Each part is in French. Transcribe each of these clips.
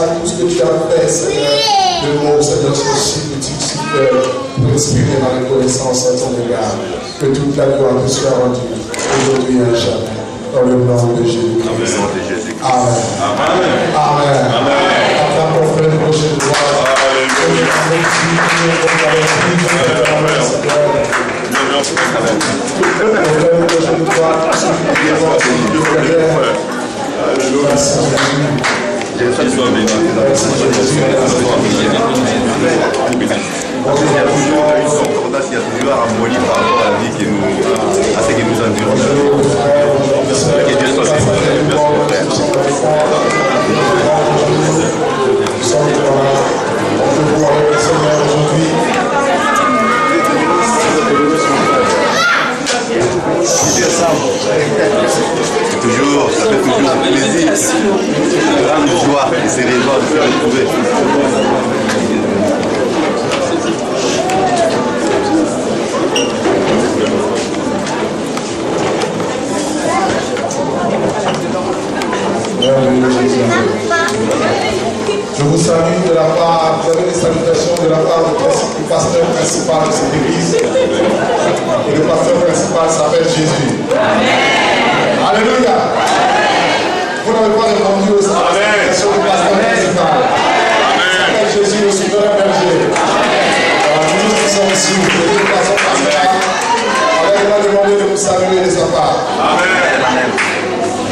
à tout ce que tu as fait, Seigneur, de nous, Seigneur, ce petit pour exprimer ma reconnaissance à ton égard. Que toute la gloire te soit rendue aujourd'hui et à jamais. Dans le nom de Jésus-Christ. Amen. Amen. Amen. Amen. Pour faire une prochaine gloire. Ça fait toujours plaisir, grande joie et c'est les joies de se retrouver. Je vous salue de la part, vous avez des salutations de la part du pasteur principal de cette église. Et le pasteur principal s'appelle Jésus. Amen. Alléluia. Vous n'avez pas répondu aux salutations du pasteur principal. Il s'appelle Jésus, le souverain berger. Nous qui sommes ici, de toute façon, pasteur, on va demander de vous saluer de sa part. Amen.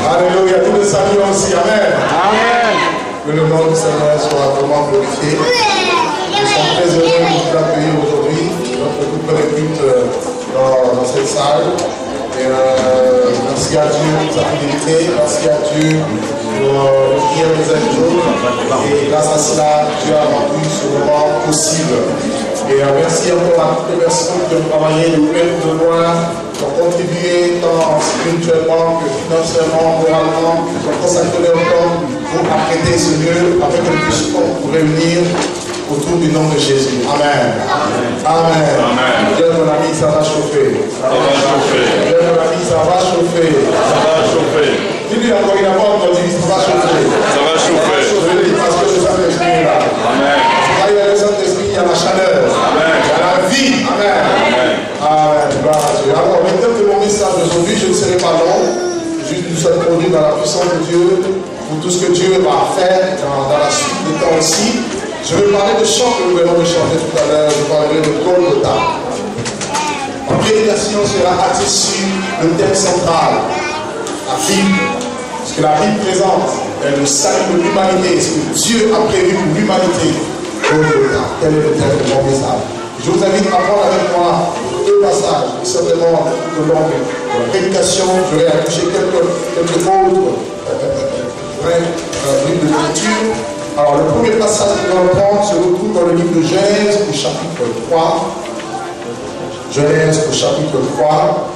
Alléluia. Nous le saluons aussi. Amen. Amen. Que le nom du Seigneur soit vraiment glorifié. Nous sommes très heureux de vous accueillir aujourd'hui, notre couple de culte dans cette salle. Et merci à Dieu pour sa fidélité, merci à Dieu pour le prière des anges. Et grâce à cela, Dieu a rendu ce moment possible. Et merci encore à toutes les personnes qui ont travaillé de près ou de loin, qui ont contribué tant spirituellement que financièrement, moralement, qui ont consacré leur temps pour apprêter ce lieu afin que nous puissions nous réunir autour du nom de Jésus. Amen. Amen. Amen. Dieu mon ami, ça va chauffer. Ça va chauffer. Dieu mon ami, ça va chauffer. Ça va chauffer. Dis-lui encore, il n'a pas encore dit, ça va chauffer. Ça va chauffer. Parce que le Saint-Esprit est là. Amen. Là, il y a le Saint-Esprit, il y a la chaleur. Amen. Il y a la vie. Amen. Amen. Amen. Gloire à Dieu. Alors, maintenant que mon message d'aujourd'hui, je ne serai pas long. Juste nous sommes conduits dans la puissance de Dieu pour tout ce que Dieu va faire dans la suite des temps aussi. Je vais parler de chant que nous venons de chanter tout à l'heure. Je parlerai de Golgotha. En prédication sera axée sur le thème central, la Bible. Ce que la Bible présente est le salut de l'humanité, ce que Dieu a prévu pour l'humanité. Golgotha. Tel est le thème de mon message. Je vous invite à prendre avec moi deux passages, et simplement tout au long de la prédication, je vais accoucher quelques autres livres de lecture. Alors, le premier passage que nous allons prendre se retrouve dans le livre de Genèse au chapitre 3. Genèse au chapitre 3.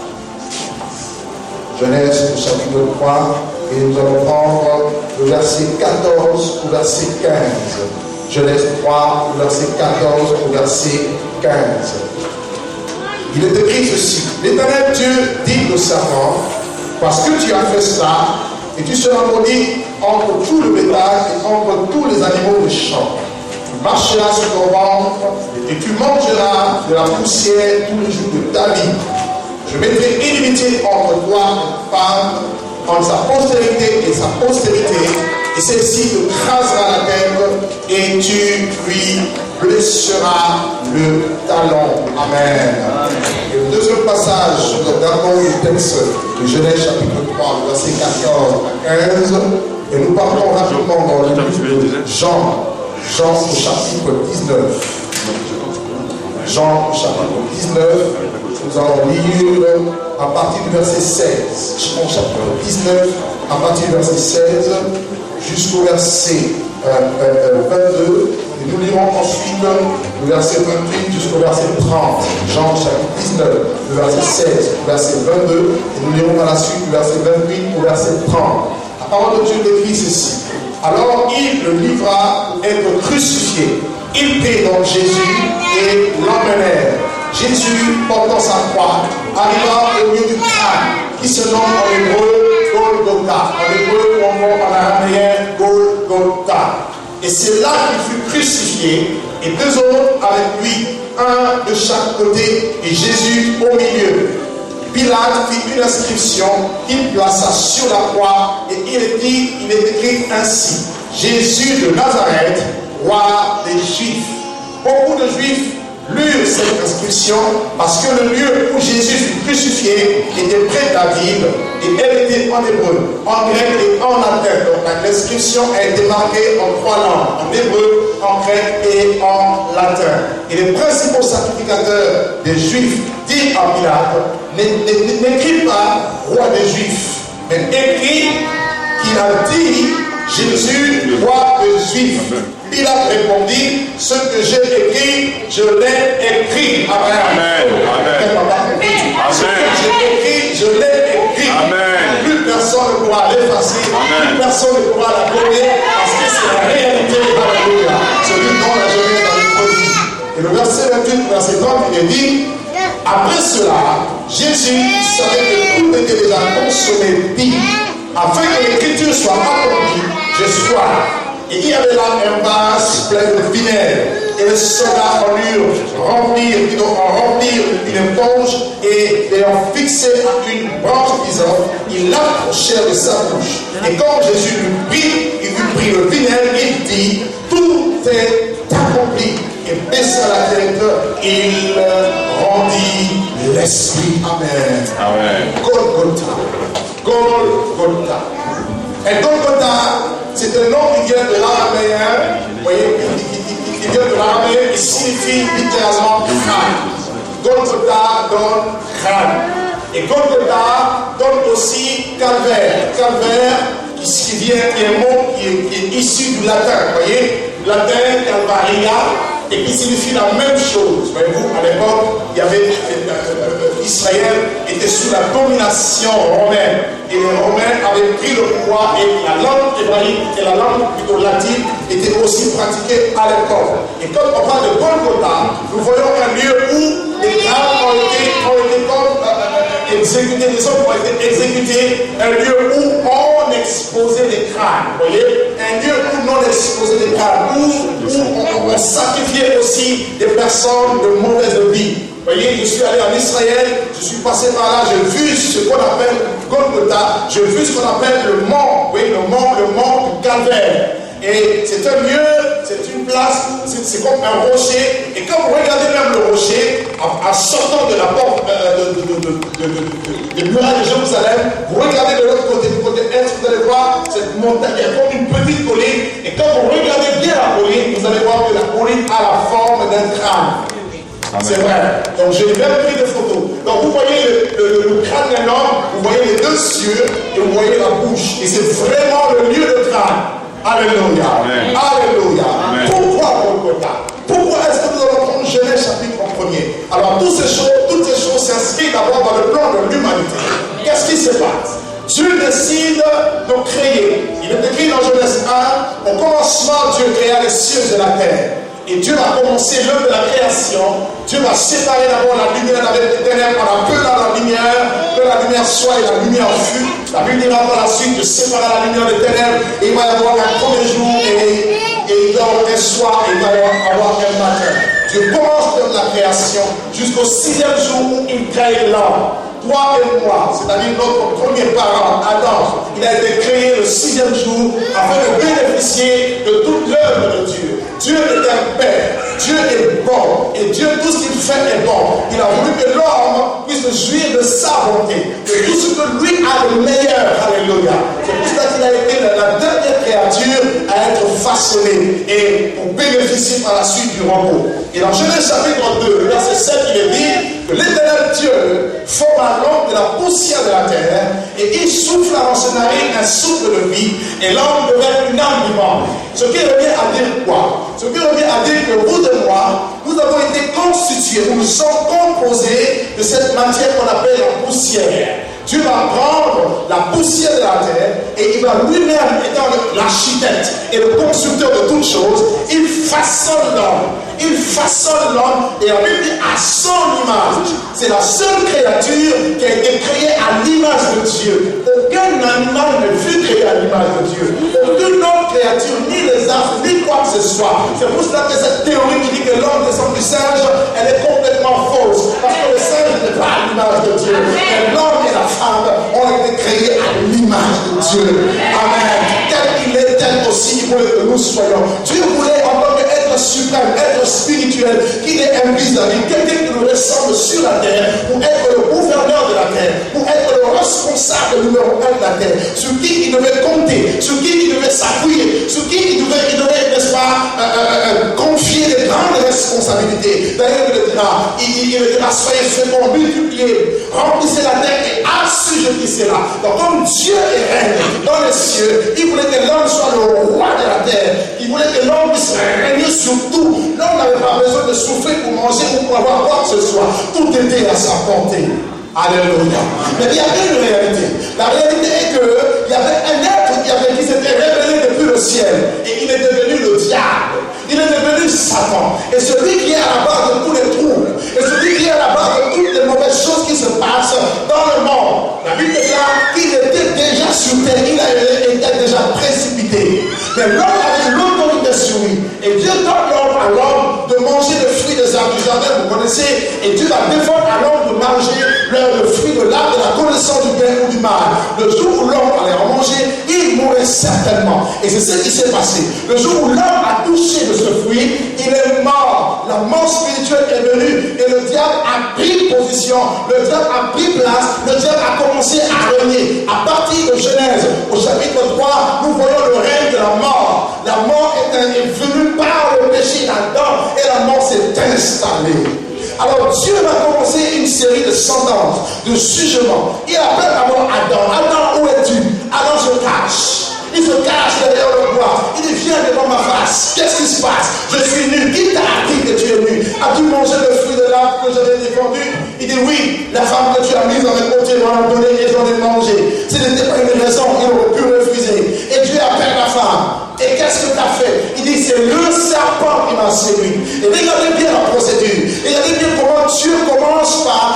Genèse au chapitre 3. Et nous allons prendre le verset 14 au verset 15. Genèse 3, au verset 14 au verset 15. Il est écrit ceci. L'Éternel Dieu dit au serpent, parce que tu as fait cela, et tu seras maudit entre tout le bétail et entre tous les animaux des champs. Tu marcheras sur ton ventre et tu mangeras de la poussière tous les jours de ta vie. Je mettrai inimitié entre toi et ta femme, entre sa postérité et sa postérité, et celle-ci te crasera la tête et tu lui blesseras le talon. Amen. Et le deuxième passage, nous regardons le texte de Genèse chapitre 3, verset 14 à 15, et nous partons rapidement dans le livre de Jean au chapitre 19. Jean au chapitre 19, nous allons lire à partir du verset 16. Jean chapitre 19, à partir du verset 16 jusqu'au verset 22. Et nous lirons ensuite le verset 28 jusqu'au verset 30. Jean chapitre 19, le verset 16 au verset 22. Et nous lirons à la suite du verset 28 au verset 30. La parole de Dieu décrit ceci. Alors il le livra pour être crucifié. Ils prirent donc Jésus et l'emmenèrent. Jésus, portant sa croix, arriva au milieu du crâne, qui se nomme en hébreu Golgotha. En hébreu, ou en araméen, Golgotha. Et Et c'est là qu'il fut crucifié, et 2 autres avec lui, un de chaque côté, et Jésus au milieu. Pilate fit une inscription qu'il plaça sur la croix, et il est écrit ainsi: Jésus de Nazareth, roi des Juifs. Beaucoup de Juifs lurent cette inscription parce que le lieu où Jésus fut crucifié était près d'Aviv, et elle était en hébreu, en grec et en latin. Donc l'inscription a été marquée en 3 langues, en hébreu, en grec et en latin. Et les principaux sacrificateurs des Juifs dit à Pilate: n'écrit pas roi des Juifs, mais écrit qu'il a dit Jésus, roi des Juifs. Pilate répondit: ce que j'ai écrit, je l'ai écrit. Amen. Ce que j'ai écrit, je l'ai écrit. Amen. Plus personne ne pourra l'effacer, plus personne ne pourra la coller, parce que c'est la réalité. Alléluia. Celui dont la jeunesse dans le prodige. Et le verset 28, verset 30, il est dit: après cela, Jésus savait que tout était déjà consommé, dit: afin que l'écriture soit accomplie, j'ai soif. Et il y avait là un vase plein de vinaigre. Et les soldats en eurent remplir une éponge et l'ayant fixé à une branche d'hysope, ils l'approchèrent de sa bouche. Et quand Jésus l'eut pris, il eut pris le vinaigre, il dit: tout est accompli. Et baissa la tête, il rendit l'esprit. Amen. Amen. Golgotha. Golgotha. Et Golgotha, c'est un nom qui vient de l'araméen, vous voyez, qui vient de l'araméen, qui signifie littéralement crâne. Golgotha donne crâne. Et Golgotha donne aussi calvaire. Calvaire, qui est un mot qui est issu du latin, vous voyez, latin, calvaria, et qui signifie la même chose. Voyez-vous, à l'époque, il y avait Israël était sous la domination romaine. Et les Romains avaient pris le pouvoir, et la langue hébraïque et la langue plutôt latine étaient aussi pratiquées à l'époque. Et quand on parle de Golgotha, nous voyons un lieu où les crânes ont été exécutés, les hommes ont été exécutés, un lieu où on exposait les crânes. Vous voyez, un lieu où on exposait les crânes, où on sacrifiait aussi des personnes de mauvaise vie. Vous voyez, je suis allé en Israël, je suis passé par là, j'ai vu ce qu'on appelle Golgotha, j'ai vu ce qu'on appelle le mont, oui, le mont du Calvaire. Et c'est un lieu, c'est une place, c'est comme un rocher. Et quand vous regardez même le rocher, en sortant de la porte des murailles de Jérusalem, vous regardez de l'autre côté, du côté est, vous allez voir cette montagne, il y a comme une petite colline. Et quand vous regardez bien la colline, vous allez voir que la colline a la forme d'un crâne. C'est vrai. Donc j'ai même pris des photos. Donc vous voyez le crâne d'un homme, vous voyez les 2 yeux et vous voyez la bouche. Et c'est vraiment le lieu de crâne. Alléluia. Amen. Alléluia. Amen. Pourquoi Golgotha? Pourquoi est-ce que nous allons prendre Genèse chapitre en premier? Alors toutes ces choses s'inscrivent d'abord dans le plan de l'humanité. Qu'est-ce qui se passe? Dieu décide de créer. Il est écrit dans Genèse 1, au commencement Dieu créa les cieux et la terre. Et Dieu va commencer l'œuvre de la création. Dieu va séparer d'abord la lumière avec les ténèbres. On appelle dans la lumière, que la lumière soit et la lumière fut. La Bible dira par la suite de séparer la lumière des ténèbres. Et il va y avoir un premier jour et il va y avoir un soir et il va y avoir un matin. Dieu commence l'œuvre de la création jusqu'au 6e jour où il crée l'homme. Toi et moi, c'est-à-dire notre premier parent, Adam, il a été créé le 6e jour afin de bénéficier de toute l'œuvre de Dieu. Dieu est un Père, Dieu est bon, et Dieu, tout ce qu'il fait est bon. Il a voulu que l'homme puisse jouir de sa bonté, de tout ce que lui a de meilleur. Alléluia. C'est pour ça qu'il a été la dernière créature à être façonnée et pour bénéficier par la suite du repos. Et dans Genèse chapitre 2, verset 7, il est dit que l'Éternel Dieu forma l'homme de la poussière de la terre et il souffla dans ses narines un souffle de vie et l'homme devint une âme vivante. Ce qui revient à dire quoi? Ce qui revient à dire que vous et moi, nous avons été constitués, nous sommes composés de cette matière qu'on appelle la poussière. Dieu va prendre la poussière de la terre et il va lui-même, étant l'architecte et le constructeur de toutes choses, il façonne l'homme. Il façonne l'homme et la Bible dit à son image. C'est la seule créature qui a été créée à l'image de Dieu. Aucun animal ne fut créé à l'image de Dieu. Aucune autre créature, ni les arbres, ni quoi que ce soit. C'est pour cela que cette théorie qui dit que l'homme descend du singe, elle est complètement fausse. Parce que le singe n'est pas à l'image de Dieu. Mais l'homme et la femme ont été créés à l'image de Dieu. Amen. Tel qu'il est, tel aussi il voulait que nous soyons. Dieu voulait en tant qu'être suprême, être spirituel, qu'il est invisible, quelqu'un qui nous ressemble sur la terre, pour être le gouverneur de la terre, pour être le responsable numéro 1 de la terre, sur qui il devait compter, sur qui il devait s'appuyer, sur qui il devait, n'est-ce pas, confier des grandes responsabilités. D'ailleurs, il dira, soyez féconds, multipliez, remplissez la terre et assujettissez-la. Donc, comme Dieu est règne dans les cieux, il voulait que l'homme soit le roi de la terre. Il voulait que l'homme puisse régner sur tout. L'homme n'avait pas besoin de souffrir pour manger ou pour avoir quoi que ce soit. Tout était à sa portée. Alléluia. Mais il y avait une réalité. La réalité est qu'il y avait un être qui s'était révélé depuis le ciel. Et il est devenu le diable. Il est devenu Satan. Et celui qui est à la base de tous les troubles. Et celui qui est à la base de toutes les mauvaises choses qui se passent dans le monde. La Bible déclare qu'il était déjà sur terre. Il était déjà précipité. Mais l'homme avait l'autorité sur lui. Et Dieu donne l'ordre à l'homme de manger le fruit des arbres du jardin. Vous connaissez. Et Dieu va défendre à l'homme de manger le fruit de l'arbre de la connaissance du bien ou du mal. Le jour où l'homme allait en manger, il mourrait certainement. Et c'est ce qui s'est passé. Le jour où l'homme a touché de ce fruit, il est mort. La mort spirituelle est venue et le diable a pris position. Le diable a pris place. Le diable a commencé à régner. À partir de Genèse, au chapitre 3, nous voyons le règne de la mort. La mort est venue par le péché d'Adam et la mort s'est installée. Alors Dieu va commencer une série de sentences, de jugements. Il appelle d'abord Adam. Adam, où es-tu? Adam se cache. Il se cache derrière le bois. Il dit, viens devant ma face. Qu'est-ce qui se passe? Je suis nu. Qui t'a dit que tu es nu? As-tu mangé le fruit de l'arbre que j'avais défendu? Il dit, oui, la femme que tu as mise dans mes côtés m'a donné et j'en ai mangé. Ce n'était pas une raison, il aurait pu refuser. Et Dieu appelle la femme. Et qu'est-ce que tu as fait? Il dit, c'est le serpent qui m'a séduit. Et regardez bien la procédure. Regardez bien comment Dieu commence par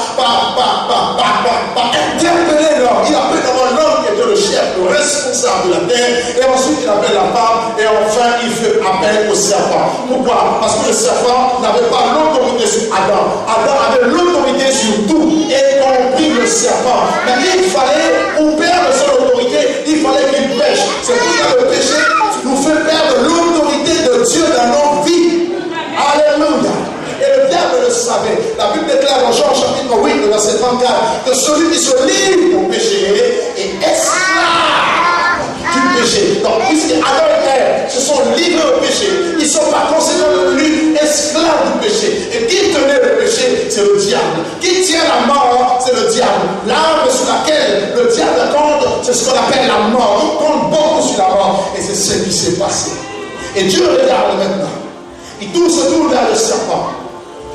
interpeller l'homme. Il appelle d'abord l'homme qui était le chef, le responsable de la terre. Et ensuite, il appelle la femme. Et enfin, il fait appel au serpent. Pourquoi? Parce que le serpent n'avait pas l'autorité sur Adam. Adam avait l'autorité sur tout, y compris le serpent. Mais il fallait, pour perdre son autorité, il fallait qu'il pêche. C'est pour ça que le péché nous fait perdre l'autorité de Dieu dans nos vies. Alléluia. Et le diable le savait. La Bible déclare dans Jean chapitre 8, verset 34, que celui qui se livre au péché est esclave du péché. Donc, puisque Adam et Ève se sont livrés au péché, ils ne sont pas conséquents devenus esclaves du péché. Et qui tenait le péché? C'est le diable. Qui tient la mort? C'est le diable. L'arme sur laquelle le diable compte, c'est ce qu'on appelle la mort. Il compte beaucoup sur la mort. Et c'est ce qui s'est passé. Et Dieu regarde maintenant. Il tourne vers le serpent.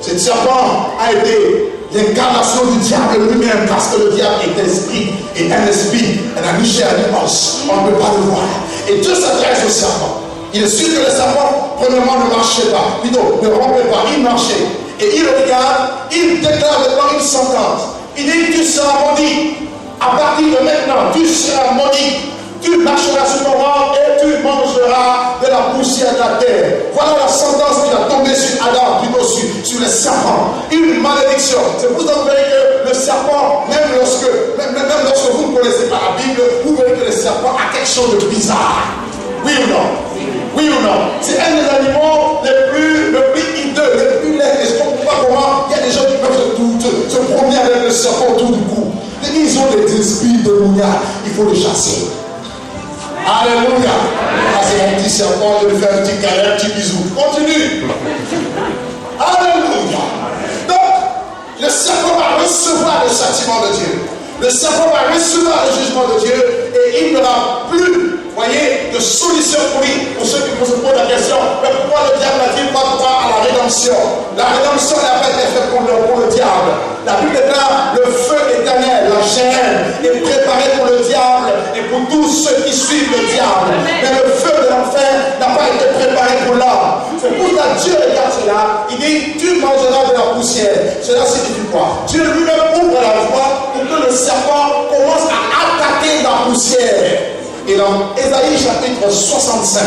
Ce serpent a été l'incarnation du diable lui-même, parce que le diable est esprit, et un esprit, un ami cher, un os. On ne peut pas le voir. Et Dieu s'adresse au serpent. Il est sûr que le serpent, premièrement, ne marchait pas. Plutôt, ne rompait pas, il marchait. Et il regarde, il déclare maintenant une sentence. Il dit, tu seras maudit. À partir de maintenant, tu seras maudit. Tu marcheras sur ton ventre et tu mangeras de la poussière de la terre. Voilà la sentence qui va tomber sur Adam, plutôt sur le serpent. Une malédiction. C'est pour ça que vous verrez que le serpent, même lorsque vous ne connaissez pas la Bible, vous verrez que le serpent a quelque chose de bizarre. Oui ou non? Oui ou non? C'est un des animaux les plus hideux, les plus laids. Et je ne comprends pas comment il y a des gens qui peuvent se promener avec le serpent autour du cou. Ils ont des esprits de mouillard. Il faut les chasser. Alléluia. Ah, c'est mon petit serpent, je vais faire un petit câlin, un petit bisou. Continue. Alléluia. Donc, le serpent va recevoir le châtiment de Dieu. Le serpent va recevoir le jugement de Dieu et il n'aura plus, voyez, de solution pour lui. Pour ceux qui se posent la question, mais pourquoi le diable n'a-t-il pas droit à la rédemption? La rédemption n'a pas été faite pour le diable. La Bible déclare le feu éternel, la chaîne est préparée pour le diable et pour tous ceux qui suivent le diable. Mais le feu de l'enfer n'a pas été préparé pour l'homme. C'est pour ça que Dieu regarde cela. Il dit, tu mangeras de la poussière. Cela signifie quoi? Dieu lui-même ouvre la voie pour que le serpent commence à attaquer la poussière. Et dans Ésaïe chapitre 65,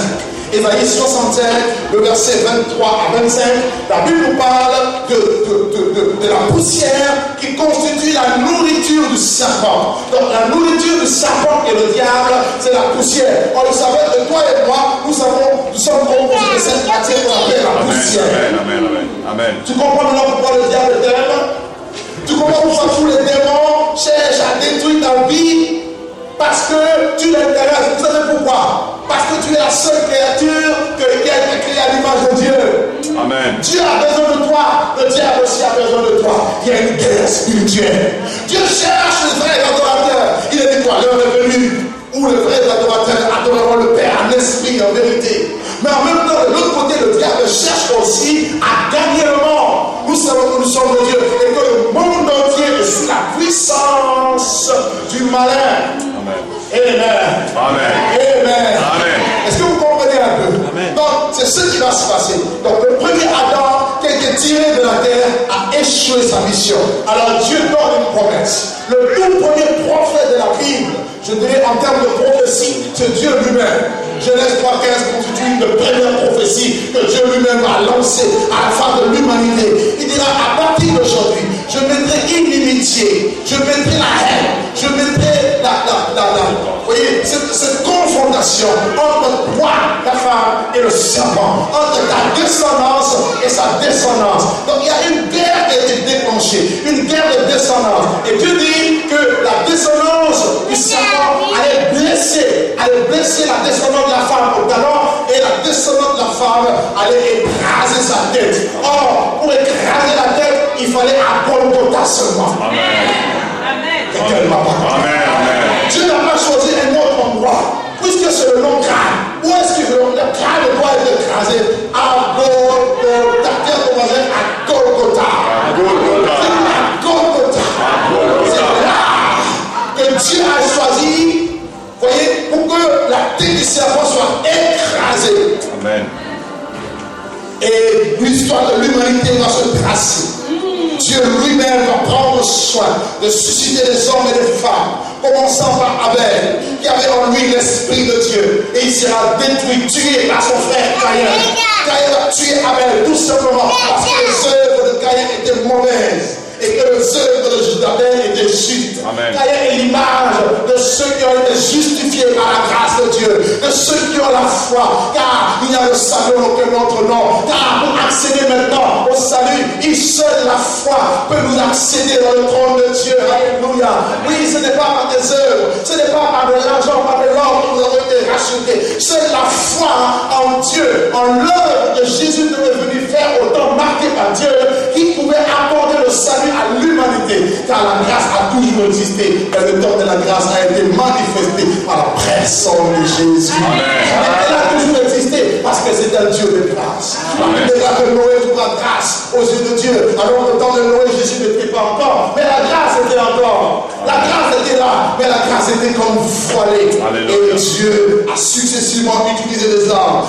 Ésaïe 65, le verset 23 à 25, la Bible nous parle de la poussière qui constitue la nourriture du serpent. Donc la nourriture du serpent et le diable, c'est la poussière. On le savait que toi et moi, nous sommes composés de cette matière qu'on appelle la poussière. Amen. Tu comprends maintenant pourquoi le diable t'aime? Tu comprends pourquoi tous les démons cherchent à détruire ta vie? Parce que tu l'intéresses. Vous savez pourquoi? Parce que tu es la seule créature qui a été créée à l'image de Dieu. Amen. Dieu a besoin de toi. Le diable aussi a besoin de toi. Il y a une guerre spirituelle. Dieu cherche les vrais adorateurs. Il a dit quoi? L'heure est venue où les vrais adorateurs adoreront le Père en esprit et en vérité. Mais en même temps, de l'autre côté, le diable cherche aussi à gagner le monde. Nous savons que nous sommes de Dieu et que le monde entier est sous la puissance du malin. Amen. Amen. Amen. Amen. Est-ce que vous comprenez un peu? Amen. Donc, c'est ce qui va se passer. Donc, le premier Adam qui a été tiré de la terre a échoué sa mission. Alors, Dieu donne une promesse. Le tout premier prophète de la Bible, je dirais en termes de prophétie, c'est Dieu lui-même. Genèse 3:15 constitue une première prophétie que Dieu lui-même a lancée à la fin de l'humanité. Il dira à partir d'aujourd'hui, je mettrai inimitié, je mettrai la haine, je mettrai vous voyez, cette confrontation entre toi, la femme et le serpent, entre ta descendance et sa descendance. Donc il y a une guerre qui a été déclenchée, une guerre de descendance. Et Dieu dit que la descendance du serpent allait blesser la descendance de la femme au talon et la descendante de la femme allait écraser sa tête. Or, pour écraser la tête, il fallait à Golgotha seulement. Amen. Amen. Dieu n'a pas choisi un autre endroit, puisque c'est le nom crâne. Où est-ce que le crâne doit être écrasé? À Golgotha. À Golgotha. À Golgotha. C'est là que Dieu a choisi, voyez, pour que la tête du serpent soit écrasée. Amen. Et l'histoire de l'humanité va se tracer. Dieu lui-même va prendre soin de susciter des hommes et des femmes, commençant par Abel, qui avait en lui l'esprit de Dieu, et il sera détruit, tué par son frère Caïn. Caïn a tué Abel tout simplement parce que les œuvres de Caïn étaient mauvaises et que les œuvres d'Abel étaient justes. Caïn est l'image de ceux qui ont été justifiés par la grâce de Dieu, de ceux qui ont la foi, car il y a le salut en aucun autre nom. Car pour accéder maintenant au salut, il seul la foi peut nous accéder dans le trône de Dieu. Alléluia. Oui, ce n'est pas par des œuvres, ce n'est pas par de l'argent, par de l'or que nous avons été rachetés. C'est la foi en Dieu, en l'œuvre que Jésus est venu faire au temps marqué par Dieu, qui pouvait apporter le salut à l'humanité. Car la grâce a toujours existé, et le temps de la grâce a été manifesté par la personne de Jésus. Elle a toujours existé parce que c'est un Dieu de grâce. Il est là que Noé trouva grâce aux yeux de Dieu. Alors au temps de Noé, Jésus n'était pas encore, mais la grâce était encore. La grâce était là, mais la grâce était comme voilée. Et Dieu a successivement utilisé des hommes,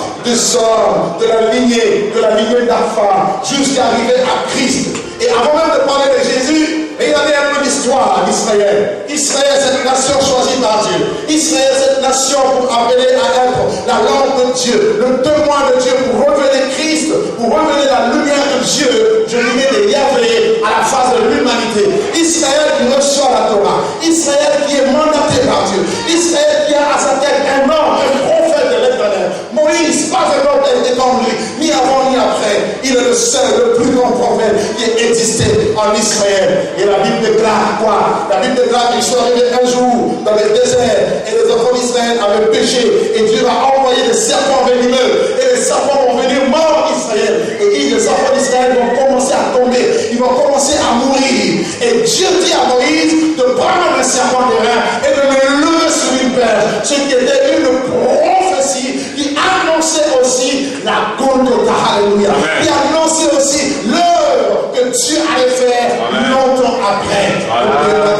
de la lignée d'Apha, jusqu'à arriver à Christ. Et avant même de parler de Jésus, il y avait un peu d'histoire d'Israël. Israël, cette nation choisie par Dieu. Israël, cette nation pour appeler à être la langue de Dieu, le témoin de Dieu, pour révéler Christ, pour révéler la lumière de Dieu, je dirais de Yahvé à la face de l'humanité. Israël qui reçoit la Torah. Israël qui est mandaté par Dieu. Israël qui a à sa tête un homme, un prophète de l'Éternel. Moïse, pas un autre était comme lui, ni avant ni après. Il est le seul, le plus grand prophète qui ait existé en Israël. Et la Bible déclare quoi? La Bible déclare qu'il soit arrivé un jour dans le désert et les enfants d'Israël avaient péché et Dieu a envoyé des serpents venimeux et les serpents vont venir mordre Israël. Et les enfants d'Israël vont commencer à tomber, ils vont commencer à mourir. Et Dieu dit à Moïse de prendre un serpent d'airain et de le lever sur une perche, ce qui était une prophétie qui annonçait aussi la Golgotha. Alléluia. Qui annonçait aussi l'œuvre que Dieu allait faire longtemps après.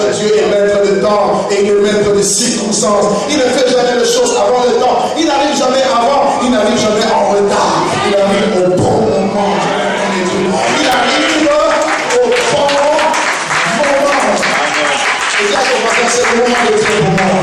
Que Dieu est maître de temps et il est maître de circonstances. Il ne fait jamais les choses avant le temps. Il n'arrive jamais avant, il n'arrive jamais en retard. Il arrive au bon moment. Il arrive au bon moment. Et là, on va faire ce moment de Dieu pour moi.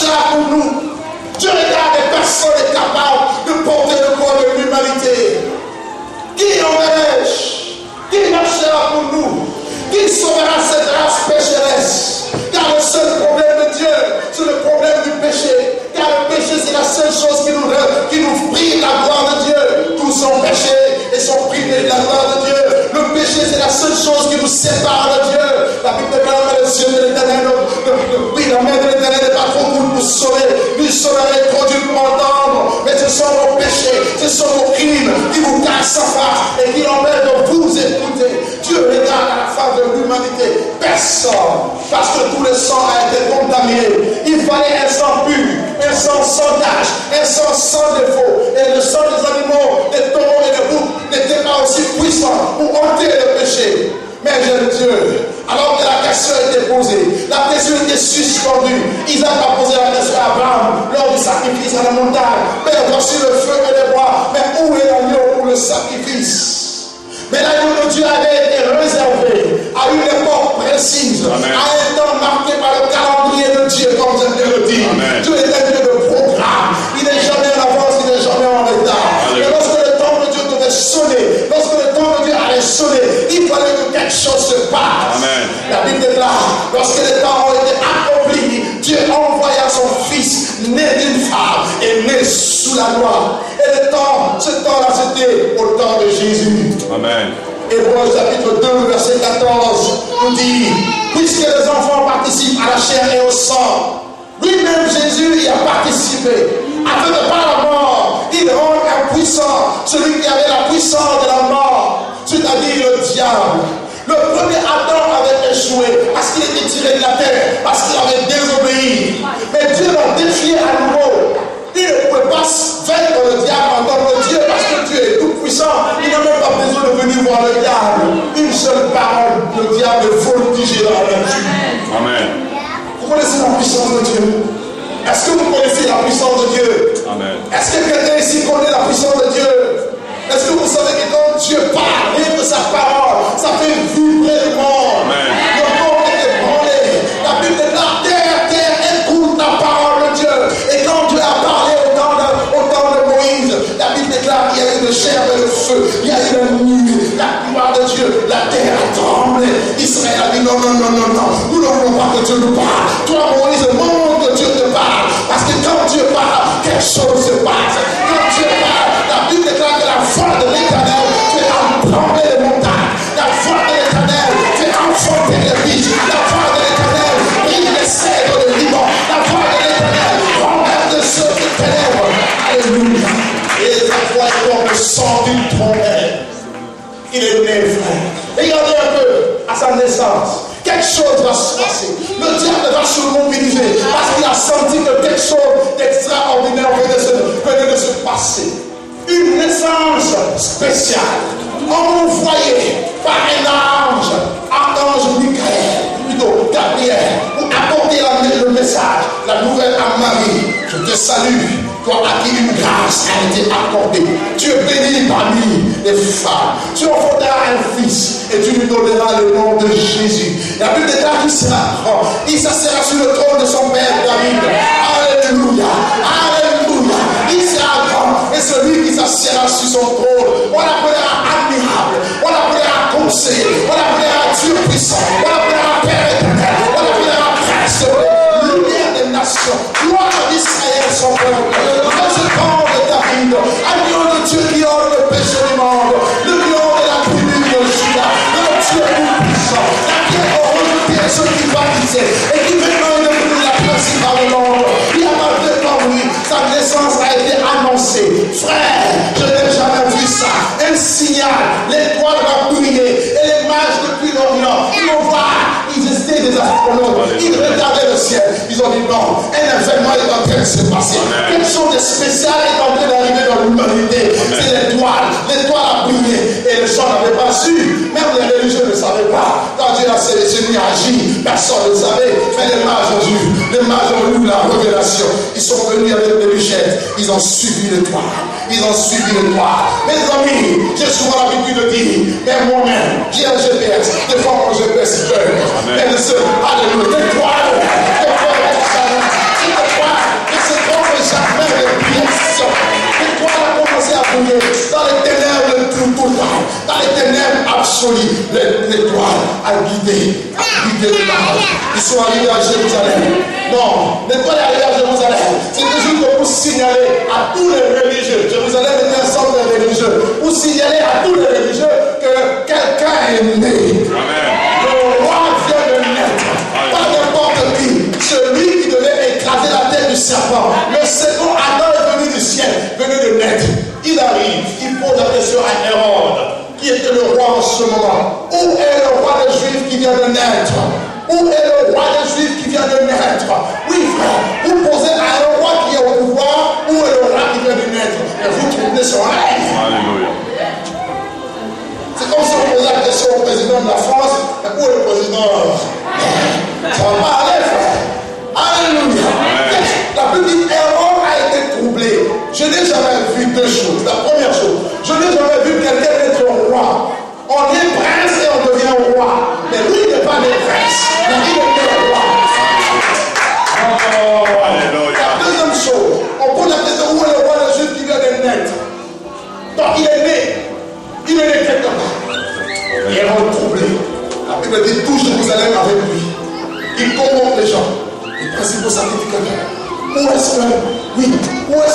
marchera pour nous. Dieu regarde que personne n'est capable de porter le poids de l'humanité. Qui enverrai-je? Qui marchera pour nous? Qui sauvera cette race pécheresse? Car le seul problème de Dieu, c'est le problème du péché. Car le péché, c'est la seule chose qui nous prive la gloire de Dieu. Tous sont péchés et sont privés de la gloire de Dieu. Le péché, c'est la seule chose qui nous sépare de Dieu. La Bible déclare que les yeux de l'Éternel, la main de l'Éternel n'est pas trop courte pour sauver, ni sauver trop dur pour entendre. Mais ce sont nos péchés, ce sont nos crimes qui vous cachent sa face et qui l'empêchent de vous écouter. Dieu regarde à la face de l'humanité. Personne, parce que tout le sang a été contaminé. Il fallait un sang pur, un sang sans tache, un sang sans défaut. Et le sang des animaux, des taureaux et des boucs n'était pas aussi puissant pour ôter le péché. Mais j'aime Dieu. Alors que la question était posée, la question était suspendue. Isaac a posé la question à Abraham lors du sacrifice à la montagne. Mais voici le feu et les bois. Mais où est l'agneau pour le sacrifice? Mais l'agneau de Dieu avait été réservé à une époque précise, à un temps marqué par le calendrier de Dieu, comme je viens de le dire. Dieu est un Dieu de programme. Il n'est jamais en avance, il n'est jamais en retard. Et lorsque le temps de Dieu devait sonner, lorsque le temps de Dieu allait sonner, il fallait que quelque chose se passe. Amen. La Bible déclare, lorsque les temps ont été accomplis, Dieu envoya son fils, né d'une femme et né sous la loi. Et le temps, ce temps-là, c'était au temps de Jésus. Amen. Hébreux chapitre 2, verset 14 nous dit, puisque les enfants participent à la chair et au sang, lui-même Jésus y a participé, afin de par la mort, il rend impuissant celui qui avait la puissance de la mort, c'est-à-dire le diable. Le premier Adam avait échoué parce qu'il était tiré de la terre, parce qu'il avait désobéi. Mais Dieu l'a défié à nouveau. Il ne pouvait pas vaincre le diable en tant que Dieu parce que Dieu est tout puissant. Il n'a même pas besoin de venir voir le diable. Une seule parole, le diable est voltigé dans la nature. Amen. Vous connaissez la puissance de Dieu? Est-ce que vous connaissez la puissance de Dieu? Amen. Est-ce que quelqu'un ici connaît la puissance de Dieu? Est-ce que vous savez que quand Dieu parle, rien que sa parole, ça fait vibrer le monde? Amen. Le monde est ébranlé. La Bible dit la terre, écoute la parole de Dieu. Et quand Dieu a parlé au temps de Moïse, la Bible déclare qu'il y a eu le chair et le feu, il y a eu la nuit, la gloire de Dieu, la terre a tremblé. Israël a dit non, nous ne voulons pas que Dieu nous parle. Toi, Moïse, demande que Dieu te parle. Parce que quand Dieu parle, quelque chose se passe. Quand Dieu parle, la Bible déclare que la voix de l'Éternel fait trembler les montagnes. La voix de l'Éternel fait enfanter les biches. La voix de l'Éternel brille les cèdres de Liban. La voix de l'Éternel renverse de ceux qui ténèbres. Alléluia. Et sa voix est comme le sang d'une trompette. Il est né, frère. Regardez un peu à sa naissance. Quelque chose va se passer. Le diable va se mobiliser parce qu'il a senti que quelque chose d'extraordinaire venait de se passer. Une naissance spéciale, envoyée par un ange, archange Michael, plutôt Gabriel, pour apporter le message, la nouvelle à Marie. Je te salue, toi à qui une grâce a été accordée. Tu es béni parmi les femmes. Tu enfanteras un fils et tu lui donneras le nom de Jésus. La Bible déclare qu'il sera grand. Il s'assera sur le trône de son père David. Alléluia. Alléluia. Il sera grand. Et celui qui s'assiera sur son trône, on l'appellera admirable. On l'appellera conseiller. On l'appellera Dieu puissant. On l'appellera Père éternel. On l'appellera Prince. Lumière des nations. Gloire d'Israël son peuple. Dans ce temps de David. Agneau de Dieu qui ôte le péché du monde. Le lion de la tribu de Judas. Le Dieu tout-puissant. La pierre au rejeté ceux qui baptisaient. Et qui maintenant est devenu la principale de l'ombre. Il a marqué par lui. Sa naissance a été annoncée. Frère, je n'ai jamais vu ça. Un signal. L'étoile va briller. Et les mages depuis l'Orient, ils vont voir. Ils étaient des astronomes. Ils regardaient le ciel. Ils ont dit non. Un événement est en train de se passer. Quelque chose de spécial est en train d'arriver dans l'humanité. C'est l'étoile. L'étoile a brillé. Et les gens n'avaient pas su. Même les religieux ne savaient pas. Quand Dieu a sélectionné à agir, personne ne savait. Mais les mages ont vu. Les mages ont eu la révélation. Ils sont venus avec des luchettes. Ils ont suivi l'étoile. Ils ont suivi l'étoile. Mes amis, j'ai souvent l'habitude de dire, mais moi-même, j'ai un GPS. Des fois, mon GPS peur. Mais le seul, alléluia, l'étoile, c'est l'étoile viennent de là. Ils sont arrivés à Jérusalem. Non, n'est pas arrivé à Jérusalem. C'était juste pour signaler à tous les religieux. Jérusalem était un centre religieux. Pour signaler à tous les religieux que quelqu'un est né. Amen. Le roi vient de naître. Pas n'importe qui. Celui qui devait écraser la tête du serpent. Le second Adam est venu du ciel, venu de naître. Il arrive, il pose la question à Hérode, qui était le roi en ce moment. Où est le roi des Juifs qui vient de naître? Où est le roi des Juifs qui vient de naître? Oui, frère, vous posez à un roi qui est au pouvoir, où est le roi qui vient de naître? Et vous troublez son règne. Alléluia. C'est comme si on posait la question au président de la France, où est le président? Ça va pas aller, frère. Alléluia. La Bible dit Hérode a été troublé. Je n'ai jamais vu deux choses. La première chose, je n'ai jamais vu quelqu'un être roi. On est prince et on devient roi. Mais lui, il n'est pas né prince. Mais il est roi. La deuxième chose, on pose la question où est le roi des Juifs qui vient de naître? Donc il est né. Il est né quelque part. Hérode troublé. La Bible dit tout Jérusalem avec lui. Il convoque les gens. Les principaux sacrificateurs. Où est-ce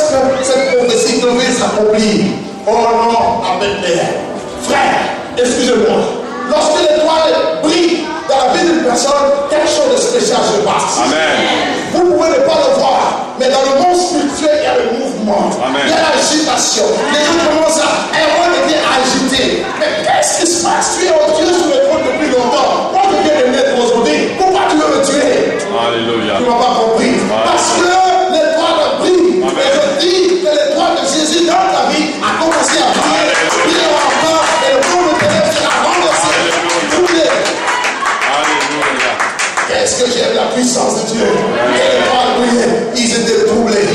que cette prophétie devait s'accomplir? Oh non, à Bethléem. Frère, excusez-moi. Lorsque l'étoile brille dans la vie d'une personne, quelque chose de spécial se passe. Amen. Vous pouvez ne pas le voir, mais dans le monde spirituel, il y a le mouvement. Amen. Il y a l'agitation. Les gens commencent à être agités. Mais qu'est-ce qui se passe? Tu es au Dieu sur le trône depuis longtemps. Moi, je viens de naître aujourd'hui. Pourquoi tu veux me tuer? Alléluia. Tu ne m'as pas compris. Parce que l'étoile brille. Et je dis que l'étoile de Jésus dans ta vie a commencé à briller. Il est encore et le monde de ténèbres sera renversé. Alléluia. Qu'est-ce que j'aime la puissance de Dieu? Et l'étoile brillait. Ils étaient troublés.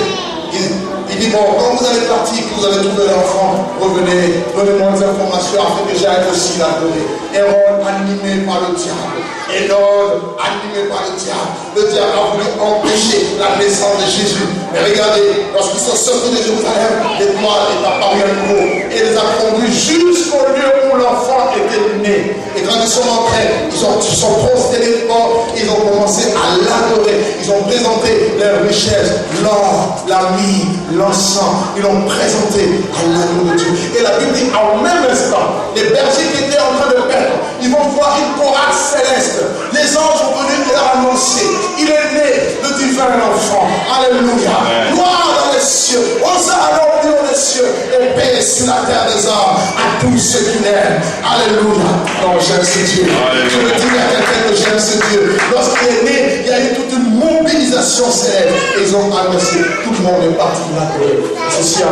Il dit, bon, quand vous allez partir, que vous allez trouver l'enfant, revenez, donnez-moi des informations afin que j'aille aussi l'adorer. Hérode, animé par le diable. Hérode, animé par le diable a voulu empêcher la naissance de Jésus. Mais regardez, lorsqu'ils sont sortis de Jérusalem, l'étoile est apparue à nouveau et les a conduits jusqu'au lieu où l'enfant était né. Et quand ils sont entrés, ils sont prosternés devant, ils ont commencé à l'adorer. Ils ont présenté leurs richesses, l'or, la myrrhe, l'encens. Ils l'ont présenté à l'agneau de Dieu. Et la Bible dit, en même instant, les bergers qui étaient en train de perdre, ils vont voir une chorale céleste. Les anges ont venu leur annoncer, il est né le divin enfant. Alléluia. Gloire dans les cieux. Hosanna dans les cieux. Et paix sur la terre des hommes à tous ceux qui l'aiment. Alléluia. Non, j'aime ce Dieu. Je veux dire à quelqu'un que j'aime ce Dieu. Lorsqu'il est né, il y a eu toute une mobilisation célèbre. Et ils ont annoncé, tout le monde est parti de la colère. Ceci a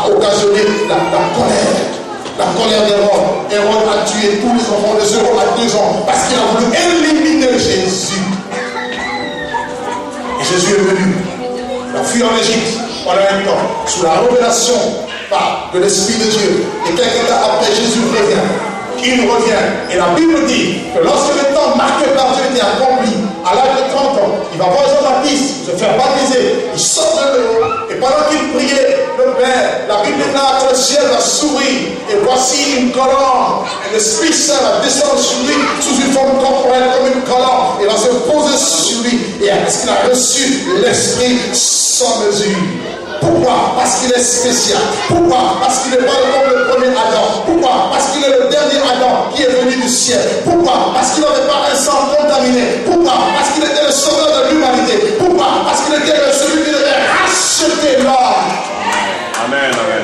occasionné la colère. La colère d'Hérode. Hérode a tué tous les enfants de 0 à 2 ans parce qu'il a voulu éliminer Jésus. Et Jésus est venu. Il a fui en Égypte pendant un temps, sous la révélation de l'Esprit de Dieu. Et quelques temps après, Jésus revient. Il revient. Et la Bible dit que lorsque le temps marqué par Dieu était accompli, à l'âge de 30 ans, il va voir Jean-Baptiste se faire baptiser. Il sort de l'eau. Et pendant qu'il priait, le Père, la Bible dit que le ciel va s'ouvrir. Et voici une colonne. Et l'Esprit Saint va descendre sur lui sous une forme corporelle comme une colonne. Il va se poser sur lui. Et est-ce qu'il a reçu l'Esprit sans mesure? Pourquoi? Parce qu'il est spécial. Pourquoi? Parce qu'il n'est pas comme le premier Adam. Pourquoi? Parce qu'il est le dernier Adam qui est venu du ciel. Pourquoi? Parce qu'il n'avait pas un sang contaminé. Pourquoi? Parce qu'il était le sauveur de l'humanité. Pourquoi? Parce qu'il était celui qui devait racheter l'homme. Amen, amen.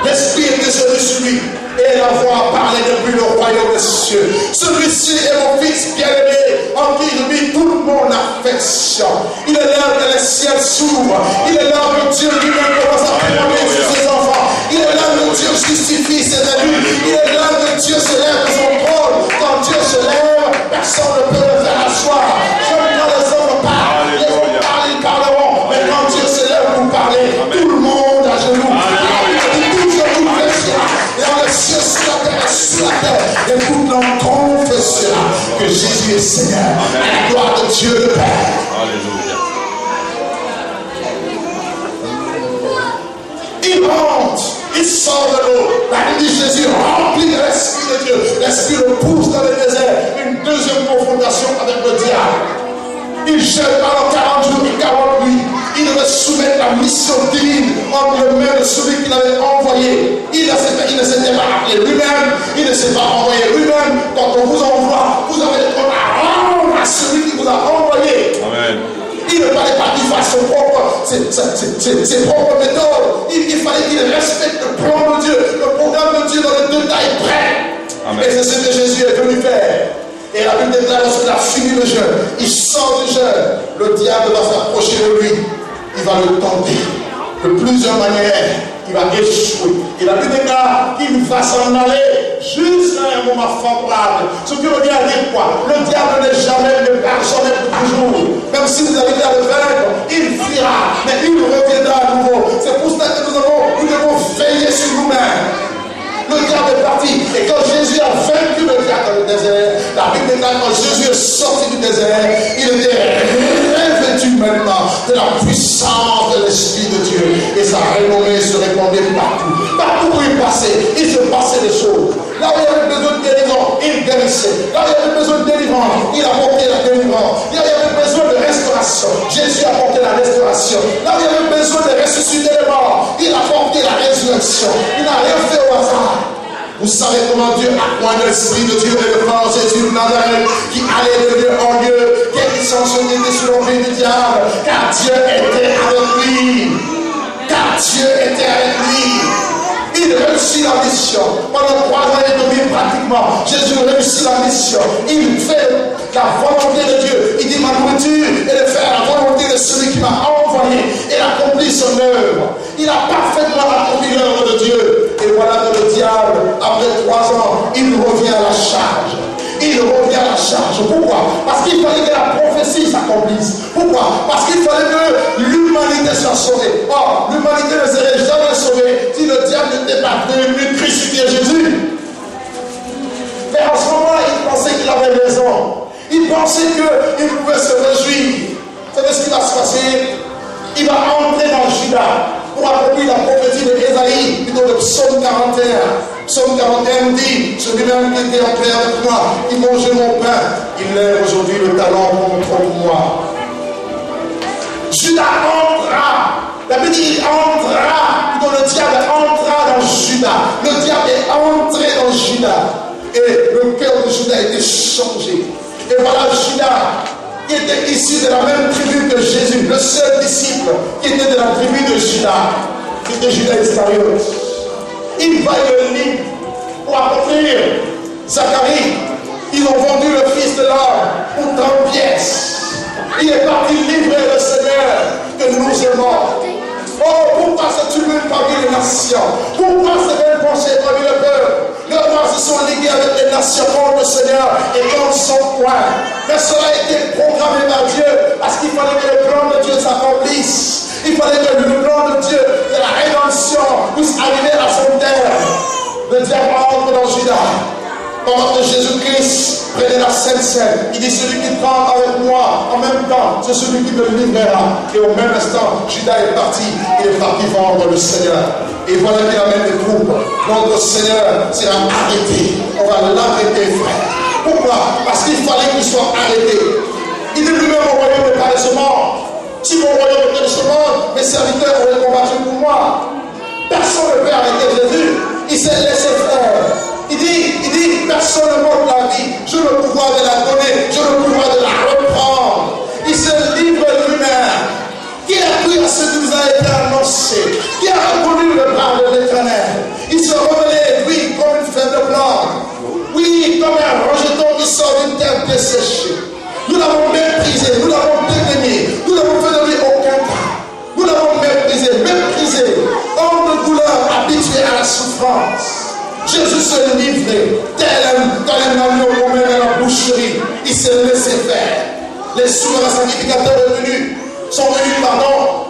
L'Esprit est descendu sur lui. Et la voix parlait depuis le royaume des cieux. Celui-ci est mon fils bien-aimé, en qui je mis toute mon affection. Il est l'heure que les ciels s'ouvrent. Il est l'heure que Dieu lui-même commence à témoigner sur ses enfants. Il est l'heure que Dieu justifie ses élus. Il est l'heure que Dieu se lève de son trône. Quand Dieu se lève, personne ne peut le faire asseoir. Comme quand les hommes parlent, les hommes parlent, ils parleront. Mais quand Dieu se lève pour parler, tout le monde à genoux. Et dans les cieux, sur la terre, sur la terre, et toute langue confessera que Jésus est Seigneur. À la gloire de Dieu le Père. Alléluia. Il rentre il sort de l'eau. La Bible dit Jésus rempli de l'Esprit de Dieu. L'Esprit le pousse dans le désert. Une deuxième confrontation avec le diable. Il gêne pendant 40 jours et 40 nuits. Il devait soumettre la mission divine entre les mains de celui qu'il avait envoyé. Il ne s'était pas appelé lui-même, il ne s'est pas envoyé lui-même. Quand on vous envoie, vous avez rendre à celui qui vous a envoyé. Amen. Il ne fallait pas qu'il fasse ses propres méthodes. Il fallait qu'il respecte le plan de Dieu, le programme de Dieu dans les détails près. Amen. Et c'est ce que Jésus est venu faire. Et la Bible déclare lorsqu'il a fini le jeûne, il sort du jeûne, le diable va s'approcher de lui, il va le tenter de plusieurs manières, il va échouer. Et la Bible déclare qu'il va s'en aller jusqu'à un moment favorable. Ce qui revient à dire quoi? Le diable n'est jamais le personne pour toujours. Même si vous avez à le vaincre, il fuira, mais il reviendra à nouveau. C'est pour cela que nous devons veiller sur nous-mêmes. Le diable est parti. Et quand Jésus a vaincu le diable dans le désert, la Bible déclare quand Jésus est sorti du désert, il était revêtu maintenant de la puissance de l'Esprit de Dieu. Et sa renommée se répandait partout. Partout où il passait, il se passait des choses. Là où il y avait besoin de guérison, il guérissait. Là où il y avait besoin de délivrance, il apportait la délivrance. Là où il y avait besoin de restauration, Jésus apportait la restauration. Là où il y avait besoin de ressusciter les morts, il apportait la résurrection. Il n'a rien fait au hasard. Vous savez comment Dieu a point l'Esprit de Dieu et le corps Jésus de Nazareth qui allait de lieu en lieu, qui sanctionnait sur l'envie du diable, car Dieu était avec lui. Car Dieu était avec lui. Il réussit la mission. Pendant 3 ans et demi pratiquement, Jésus réussit la mission. Il fait la volonté de Dieu. Il dit ma nourriture est de faire la volonté de celui qui m'a envoyé. Et accomplit son œuvre. Il a parfaitement accompli l'œuvre de Dieu. Et voilà que le diable, après 3 ans, il revient à la charge. Il revient à la charge. Pourquoi? Parce qu'il fallait que la prophétie s'accomplisse. Pourquoi? Parce qu'il fallait que l'humanité soit sauvée. Or, l'humanité ne serait jamais sauvée si le diable n'était pas venu crucifier Jésus. Mais en ce moment-là, il pensait qu'il avait raison. Il pensait qu'il pouvait se réjouir. Vous savez ce qui va se passer? Il va entrer dans Judas pour accomplir la prophétie de Ésaïe, plutôt le psaume 41. Psaume 41 dit, celui-même qui était en paix avec moi, il mangeait mon pain, il lève aujourd'hui le talon contre moi. Judas entra, la Bible dit, il entra, plutôt le diable entra dans Judas. Le diable est entré dans Judas. Et le cœur de Judas a été changé. Et voilà Judas, qui était issu de la même tribu que Jésus, le seul disciple qui était de la tribu de Judas, qui était Judas Iscariote. Il va le livre pour accomplir Zacharie. Ils ont vendu le fils de l'homme pour 30 pièces. Il est parti livrer le Seigneur que nous aimons. Oh, pourquoi ce tumulte parmi les nations? Pourquoi ces belles pensées parmi le peuple? Leurs mains se sont liguées avec les nations contre le Seigneur et contre son point. Mais cela a été programmé par Dieu parce qu'il fallait que le plan de Dieu s'accomplisse. Il fallait que le plan de Dieu de la rédemption puisse arriver à son terme. Le diable entre dans Judas. Pendant que Jésus-Christ prenait la Sainte Seine, il dit celui qui prend avec moi en même temps, c'est celui qui me livrera. Et au même instant, Judas est parti. Il est parti vendre le Seigneur. Et voilà qu'il amène des troupes. Notre Seigneur sera arrêté. On va l'arrêter, frère. Pourquoi? Parce qu'il fallait qu'il soit arrêté. Il dit lui-même au royaume n'est pas de ce monde. Si mon royaume était de ce monde, mes serviteurs auraient combattu pour moi. Personne ne peut arrêter Jésus. Il s'est laissé faire. Il dit, personne ne montre la vie. J'ai le pouvoir de la donner. J'ai le pouvoir de la reprendre. Il se livre lui-même. Qui a cru à ce qui nous a été annoncé? Qui a reconnu le bras de l'Éternel? Il se revenait, lui, comme une feuille de blanc. Oui, comme un rejeton qui sort d'une terre desséchée. Nous l'avons méprisé, nous l'avons dédaigné, nous n'avons fait de lui aucun cas. Nous l'avons méprisé, homme de douleur, habitué à la souffrance. Jésus se livrait, tel un agneau qu'on met dans la boucherie. Il s'est laissé faire. Les souverains sacrificateurs sont venus,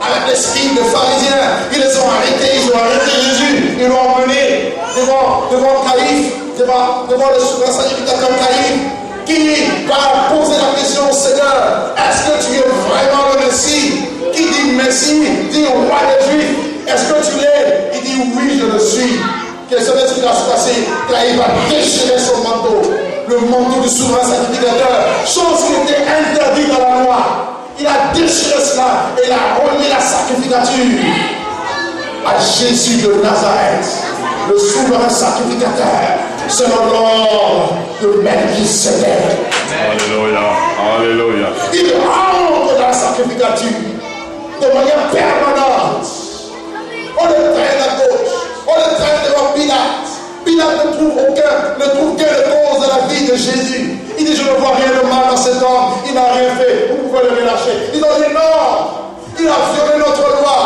avec les scribes, les pharisiens. Ils les ont arrêtés, ils ont arrêté Jésus. Ils l'ont emmené devant Caïphe, devant le souverain sacrificateur Caïphe, qui va poser la question au Seigneur, est-ce que tu es vraiment le Messie? Qui dit Messie dit roi des Juifs. Est-ce que tu l'es? Il dit oui, je le suis. Quel serait ce qui va se passer quand il va déchirer son manteau, le manteau du souverain sacrificateur, chose qui était interdite dans la loi. Il a déchiré cela et il a remis la sacrificature à Jésus de Nazareth, le souverain sacrificateur, selon l'ordre de Melchisédek. Alléluia. Alléluia. Il rentre dans la sacrificature de manière permanente. On le traîne à gauche, on le traîne devant Pilate. Pilate ne trouve qu'une cause de la vie de Jésus. Il dit, je ne vois rien de mal dans cet homme, il n'a rien fait, vous pouvez le relâcher. Ils ont dit non, il a violé notre loi.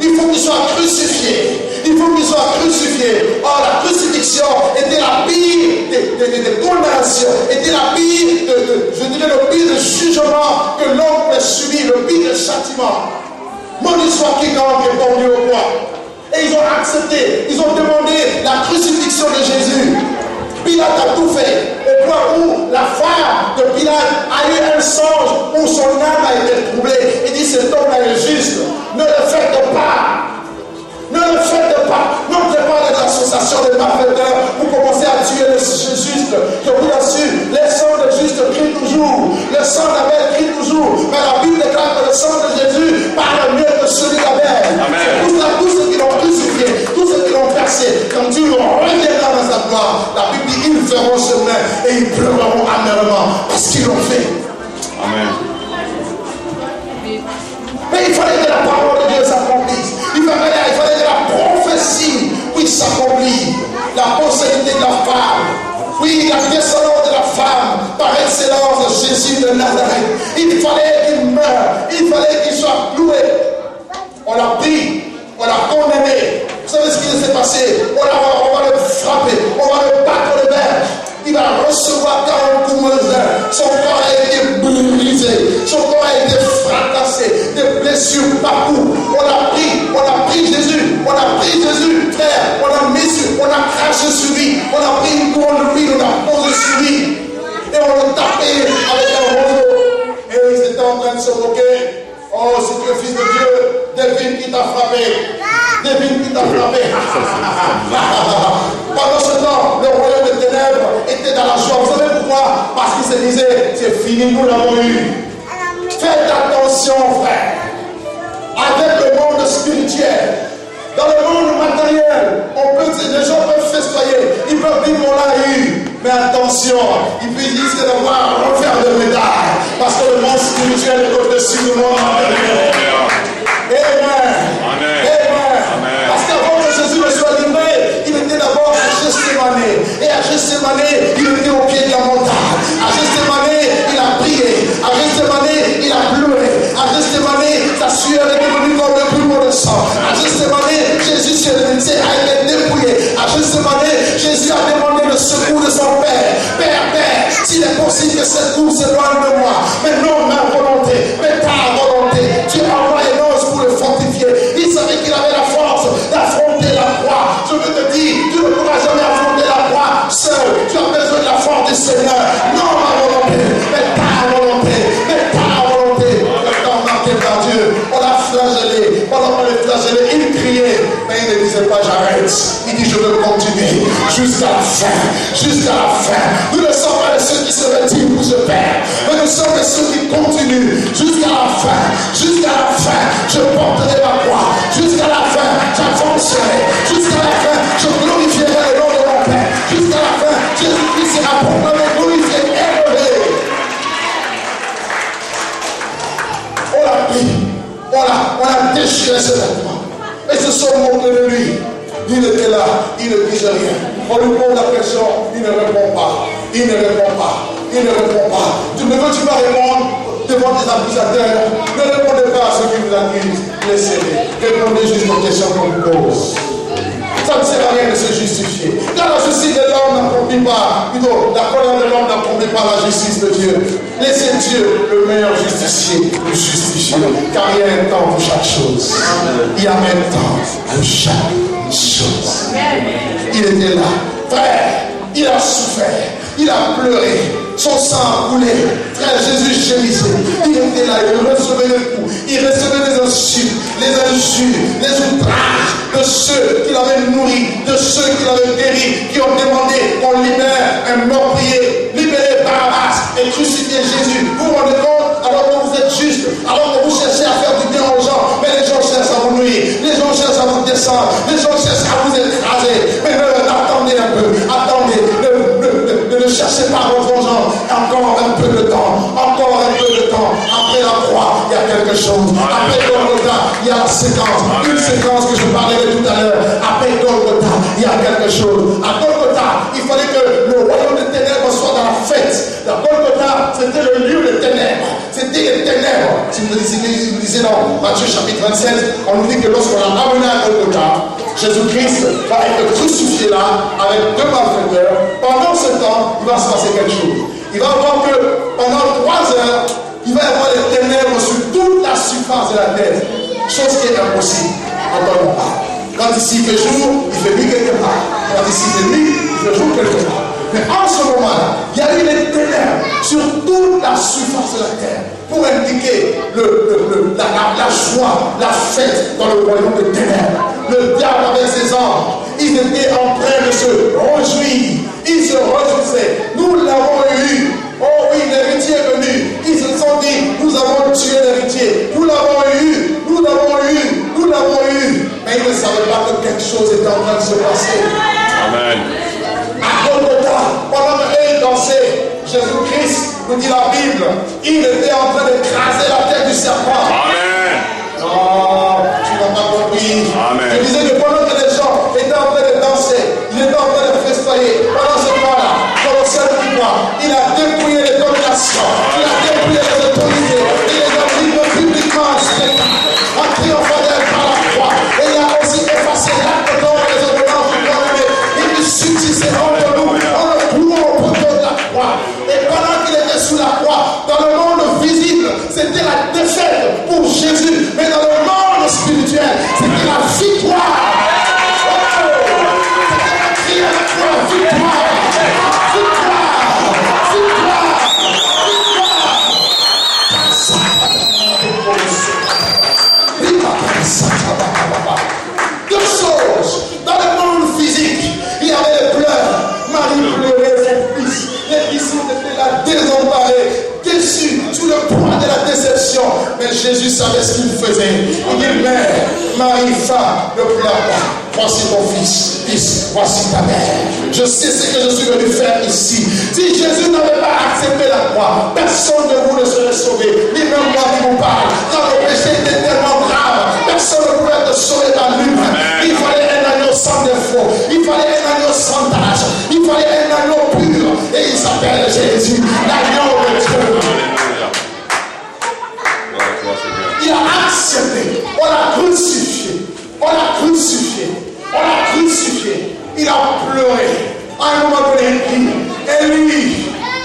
Il faut qu'il soit crucifié. Il faut qu'il soit crucifié. Or, la crucifixion était la pire des condamnations, était la pire, je dirais, le pire de jugement que l'homme peut subir, le pire de châtiment. Maudit soit quiconque est pendu au bois. Et ils ont accepté, ils ont demandé la crucifixion de Jésus. Pilate a tout fait, au point où la femme de Pilate a eu un songe où son âme a été troublée. Il dit, cet homme-là est juste, ne le faites pas. Ne le faites pas. N'entrez pas dans l'association des malfaiteurs. Vous commencez à tuer les justes. Je vous assure, les sangs de justes crient toujours. Le sang d'Abel crie toujours. Mais la Bible déclare que le sang de Jésus parle mieux que celui d'Abel. Tous ceux qui l'ont crucifié, tous ceux qui l'ont percé, quand Dieu reviendra dans sa gloire, la Bible dit, ils feront chemin et ils pleureront amèrement parce qu'ils l'ont fait. Amen. Mais il fallait que la parole de Dieu s'accomplisse. Il fallait que la prophétie puisse s'accomplir. La postérité de la femme. Oui, la descendance de la femme, par excellence de Jésus de Nazareth. Il fallait qu'il meure. Il fallait qu'il soit cloué. On l'a pris. On l'a condamné. Vous savez ce qui s'est passé? On va le frapper. On va le battre de berge. Il va recevoir 40 coups meusins. Son corps a été brisé. Son corps a été fracassé. Des blessures partout. On a pris Jésus. On a pris Jésus, frère. On a craché sur lui. On a pris une couronne de l'huile. On a posé sur lui. Et on l'a tapé avec un roseau. Et ils étaient en train de se moquer. Oh, si tu es fils de Dieu, devine qui t'a frappé. Devine qui t'a frappé. Pendant ce temps, le royaume des ténèbres était dans la joie. Vous savez pourquoi? Parce qu'il se disait, c'est fini, nous l'avons eu. Faites attention, frère. Avec le monde spirituel, dans le monde matériel, les gens peuvent festoyer, ils peuvent dire on l'a eu. Mais attention, ils risquent d'avoir un revers de médaille. Parce que le monde spirituel est au-dessus du monde matériel. Amen. Amen. Parce qu'avant que Jésus ne soit livré, il était d'abord à Gethsémane. Et à Gethsémane, il était au pied de la montagne. À Gethsémane, il a prié. À Gethsémane, il a pleuré. À Gethsémane, sa sueur est devenue comme le plumeau de sang. À Gethsémane, Jésus a été dépouillé. À Gethsémane, Jésus a demandé le secours de son Père. Père, s'il est possible que cette coupe s'éloigne de moi. Mais non, ma volonté, mais ta volonté. Dieu envoie un ange pour le fortifier. Il savait qu'il avait la force d'affronter la croix. Je veux te dire, tu ne pourras jamais affronter la croix seul. Tu as besoin de la force du Seigneur. Non, ma volonté, mais ta volonté, mais ta volonté. Le temps marqué par Dieu. On l'a flagellé. Pendant qu'on l'a flagellé, il criait. Mais il ne disait pas j'arrête. Il dit je veux continuer jusqu'à la fin. Jusqu'à la fin. Nous ne sommes pas ceux qui se retirent pour se perdre. Mais nous sommes ceux qui continuent jusqu'à la fin. Jusqu'à la fin, je porterai ma croix. Jusqu'à la fin, j'avancerai. Jusqu'à la fin, je glorifierai le nom de mon Père. Jusqu'à la fin, Jésus-Christ sera proclamé, glorifié, élevé. On l'a pris. On a déchiré ce vêtement. Et se sont moqués de lui. Il était là, il ne disait rien. On lui pose la question, il ne répond pas. Il ne répond pas. Il ne répond pas. Tu ne veux-tu pas répondre devant tes accusateurs? Ne répondez pas à ceux qui vous accusent. Laissez-les. Répondez juste aux questions qu'on vous pose. Ça ne sert à rien de se justifier. Quand la justice de l'homme n'accomplit pas, plutôt la colère de l'homme n'accomplit pas la justice de Dieu. Laissez Dieu, le meilleur justicier, nous justifier. Car il y a un temps pour chaque chose. Il y a un temps pour chaque chose. Il était là. Frère, il a souffert. Il a pleuré. Son sang a coulé. Frère, Jésus gémissait. Il était là. Il recevait les coups. Il recevait les insultes, les injures, les outrages. de ceux qui l'avaient nourri, de ceux qui l'avaient guéri, qui ont demandé qu'on libère un meurtrier, libérez Barabbas et crucifiez Jésus. Vous vous rendez compte? Alors que vous êtes juste, alors que vous cherchez à faire du bien aux gens, mais les gens cherchent à vous nuire, les gens cherchent à vous descendre, les gens cherchent à vous écraser. Mais attendez un peu, attendez, ne cherchez pas votre vengeance. Encore un peu de temps, encore un peu de temps. Après la croix, il y a quelque chose. Après Golgotha, il y a la séquence. Une séquence que je parlerai tout à l'heure. Après Golgotha, il y a quelque chose. À Golgotha, il fallait que le royaume des ténèbres soit dans la fête. La Golgotha, c'était le lieu des ténèbres. C'était les ténèbres. Si vous lisez dans Matthieu chapitre 27, on nous dit que lorsqu'on l'a amené à Golgotha, Jésus-Christ va être crucifié là avec deux malfaiteurs. Pendant ce temps, il va se passer quelque chose. Il va voir que pendant 3 heures, il va y avoir des ténèbres sur toute la surface de la terre. Chose qui est impossible. Entendons pas. Quand ici il fait jour, il fait nuit quelque part. Quand ici il fait nuit, il fait jour quelque part. Mais en ce moment-là, il y a eu des ténèbres sur toute la surface de la terre pour indiquer la joie, la fête dans le royaume des ténèbres. Le diable avec ses anges, ils étaient en train de se réjouir. Ils se réjouissaient. Nous l'avons eu. Oh oui, l'héritier est venu. Ils se sont dit, nous avons tué l'héritier. Nous l'avons eu. Nous l'avons eu. Nous l'avons eu. Mais ils ne savaient pas que quelque chose était en train de se passer. Amen. À Golgotha, pendant qu'ils dansaient, Jésus-Christ, nous dit la Bible, il était en train d'écraser la tête du serpent. Amen. Non, tu n'as pas compris. Amen. Je disais que pendant que les gens étaient en train de danser, il était en train de festoyer. Pendant ce temps-là, dans le ciel du roi, il a dépouillé les dominations, il a dépouillé les autorités, il les a livrés publiquement en spectacle, en triomphant d'elle par la croix. Et il a aussi effacé l'acte d'or des ordonnances du condamné. Il nous subsistait entre nous, en le clouant au poteau de la croix. Et pendant qu'il était sous la croix, dans le monde visible, c'était la défaite pour Jésus. Mais dans le monde spirituel, c'était la victoire. C'était la victoire. Victoire. Deux choses. Dans le monde physique, il y avait les pleurs. Marie pleurait son fils. Les disciples étaient là désemparés, déçus, sous le poids de la déception. Mais Jésus savait ce qu'il faisait. Il dit, Mère, Marie, femme, ne pleure pas. Voici ton fils, voici ta mère. Je sais ce que je suis venu faire ici. Si Jésus n'avait pas accepté la croix, personne de vous ne serait sauvé. Ni même moi qui vous parle. Quand le péché était tellement grave, personne ne pouvait te sauver dans lui-même. Il fallait un agneau sans défaut. Il fallait un agneau sans tâche. Il fallait un agneau pur. Et il s'appelle Jésus, l'agneau de Dieu. Il a accepté. On l'a crucifié. On l'a crucifié. On l'a crucifié. Il a pleuré. À un moment donné, il dit, Élie,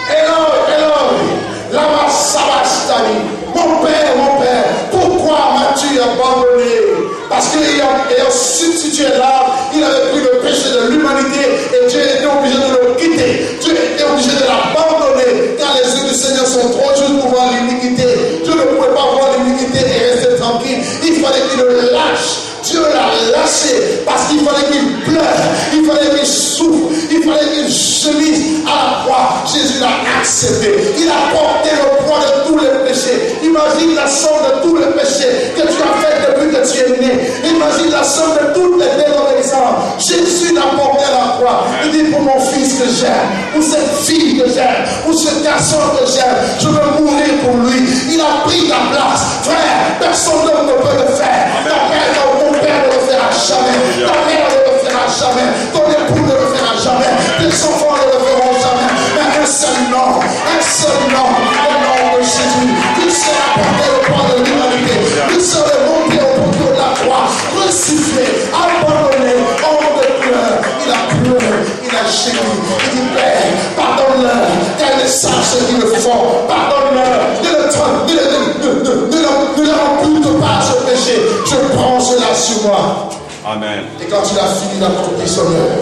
Éloi, lama sabachthani. Mon Père, pourquoi m'as-tu abandonné? Parce qu'ayant substitué l'âme, il avait pris le péché de l'humanité et Dieu était obligé de le quitter. Dieu était obligé de l'abandonner car les yeux du Seigneur sont trop justes pour voir l'iniquité. Dieu ne pouvait pas voir l'iniquité et rester tranquille. Il fallait qu'il le lâche. Dieu l'a lâché parce qu'il fallait qu'il pleure, il fallait qu'il souffre, il fallait qu'il gémisse à la croix. Jésus l'a accepté. Il a porté le poids de tous les péchés. Imagine la somme de tous les péchés que tu as fait depuis que tu es né. Imagine la somme de toutes les désobéissances. Jésus l'a porté à la croix. Il dit, pour mon fils que j'aime, pour cette fille que j'aime, pour ce garçon que j'aime, je veux mourir pour lui. Il a pris ta place. Frère, personne d'autre ne peut le faire. Ton père ne le fera jamais. Ta mère ne le fera jamais. Ton époux ne le fera jamais. Tes enfants ne le feront jamais. Mais un seul nom, le nom de Jésus. Il sera porté le poids de l'humanité. Il serait monté au poteau de la croix, crucifié, abandonné, hors de pleurs. Il a pleuré, il a gémi. Il dit, Père, pardonne-leur, car ils savent ce qu'ils font. Pardonne-leur, ne leur impute pas ce péché. Je prends cela sur moi. Amen. Et quand il a fini d'accomplir son œuvre,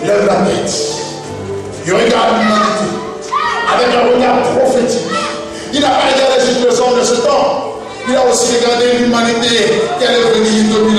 il lève la tête. Il regarde l'humanité avec un regard prophétique. Il n'a pas regardé juste les hommes de ce temps. Il a aussi regardé l'humanité qui allait venir dominer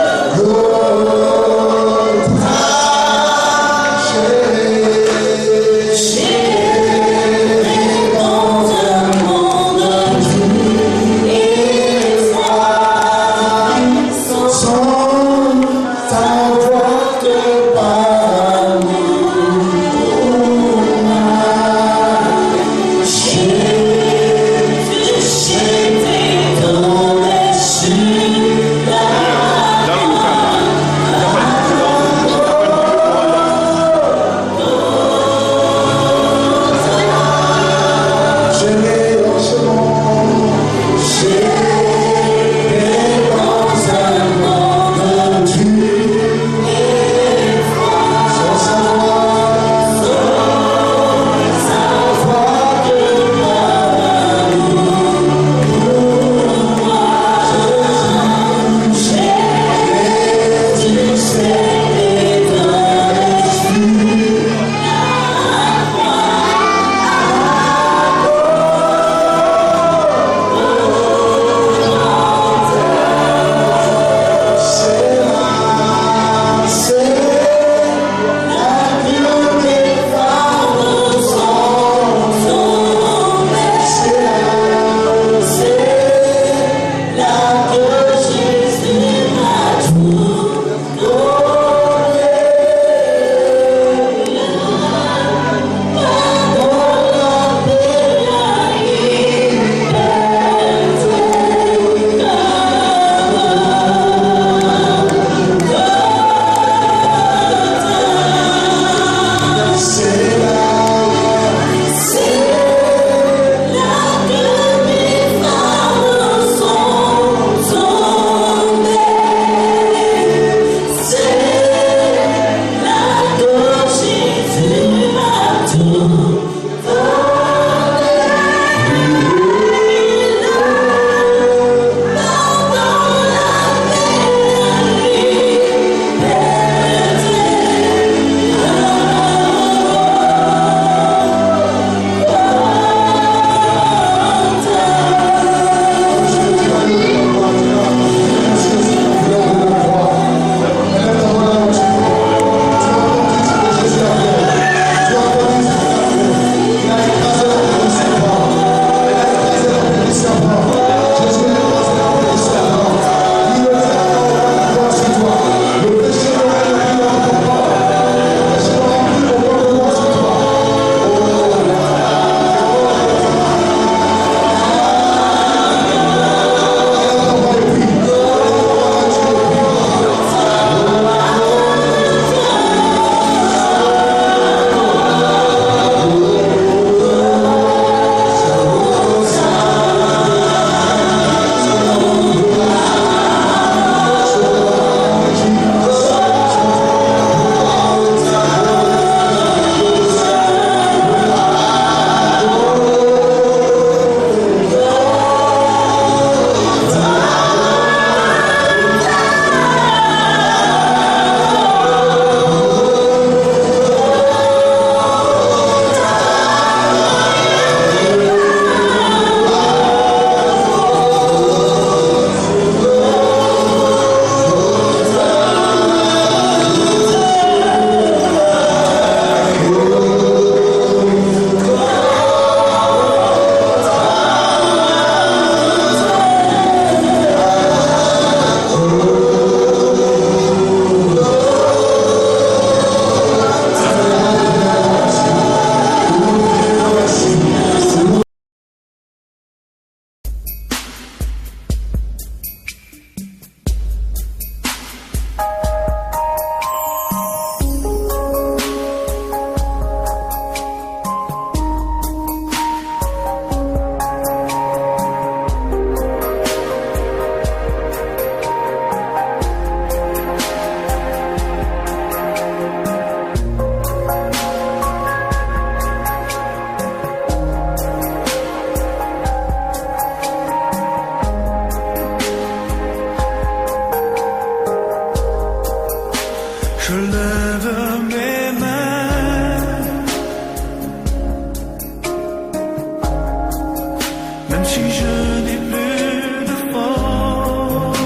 même si je n'ai plus de force,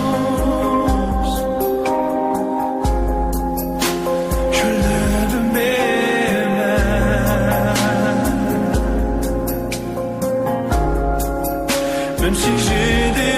je lève mes mains, même si j'ai des